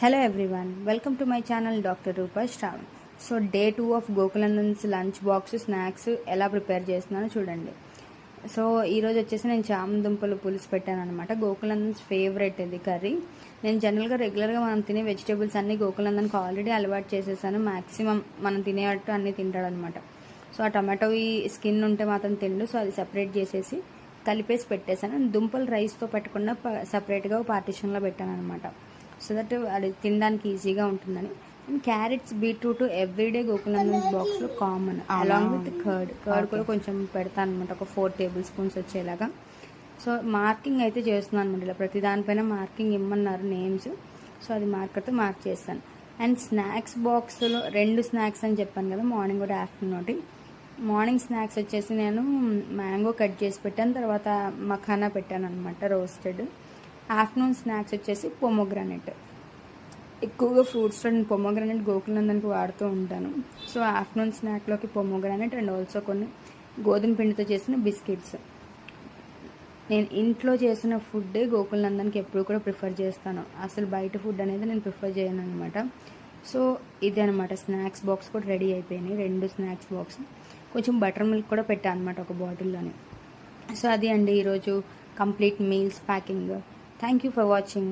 Hello everyone, welcome to my channel Dr. Rupa Shravan. So day 2 of Gokulanandan's lunch box snacks ఎలా prepare చేస్తున్నానో చూడండి. So ఈరోజు వచ్చేసి నేను చామదుంపలు పులుసు పెట్టాను అనమాట. గోకులందన్స్ ఫేవరెట్ ఇది కర్రీ. నేను జనరల్గా రెగ్యులర్గా మనం తినే వెజిటేబుల్స్ అన్నీ గోకులందన్కి ఆల్రెడీ అలవాటు చేసేసాను. మ్యాక్సిమం మనం తినేటట్టు అన్నీ తింటాడనమాట. సో ఆ టమాటో స్కిన్ ఉంటే మాత్రం తిండు. సో అది సెపరేట్ చేసేసి కలిపేసి పెట్టేశాను. దుంపలు రైస్తో పెట్టకుండా సపరేట్గా పార్టీషన్లో పెట్టాను అనమాట. సో దట్ అది తినడానికి ఈజీగా ఉంటుందని. అండ్ క్యారెట్స్, బీట్రూట్ ఎవ్రీడే గోకులందన్స్ బాక్స్లో కామన్, అలాంగ్ విత్ కర్డ్ కూడా కొంచెం పెడతాను అనమాట, ఒక 4 టేబుల్ స్పూన్స్ వచ్చేలాగా. సో మార్కింగ్ అయితే చేస్తున్నాను అనమాట. ఇలా ప్రతి దానిపైన మార్కింగ్ ఇమ్మన్నారు నేమ్స్. సో అది మార్కర్తో మార్క్ చేస్తాను. అండ్ స్నాక్స్ బాక్స్లో 2 స్నాక్స్ అని చెప్పాను కదా, మార్నింగ్ ఒకటి ఆఫ్టర్నూన్ ఒకటి. మార్నింగ్ స్నాక్స్ వచ్చేసి నేను మ్యాంగో కట్ చేసి పెట్టాను, తర్వాత మఖానా పెట్టాను అనమాట రోస్టెడ్. ఆఫ్టర్నూన్ స్నాక్స్ వచ్చేసి పొమోగ్రానైట్. ఎక్కువగా ఫ్రూట్స్లో నేను పొమోగ్రానైట్ గోకులందన్కి వాడుతూ ఉంటాను. సో ఆఫ్టర్నూన్ స్నాక్లోకి పొమోగ్రానైట్ అండ్ ఆల్సో కొన్ని గోధుమ పిండితో చేసిన బిస్కెట్స్. నేను ఇంట్లో చేసిన ఫుడ్డే గోకులందన్కి ఎప్పుడు కూడా ప్రిఫర్ చేస్తాను. అసలు బయట ఫుడ్ అనేది నేను ప్రిఫర్ చేయను అనమాట. సో ఇదే అనమాట, స్నాక్స్ బాక్స్ కూడా రెడీ అయిపోయినాయి. 2 స్నాక్స్ బాక్స్, కొంచెం బటర్ మిల్క్ కూడా పెట్టాను అనమాట ఒక బాటిల్లోని. సో అది అండి ఈరోజు complete meals packing. Thank you for watching.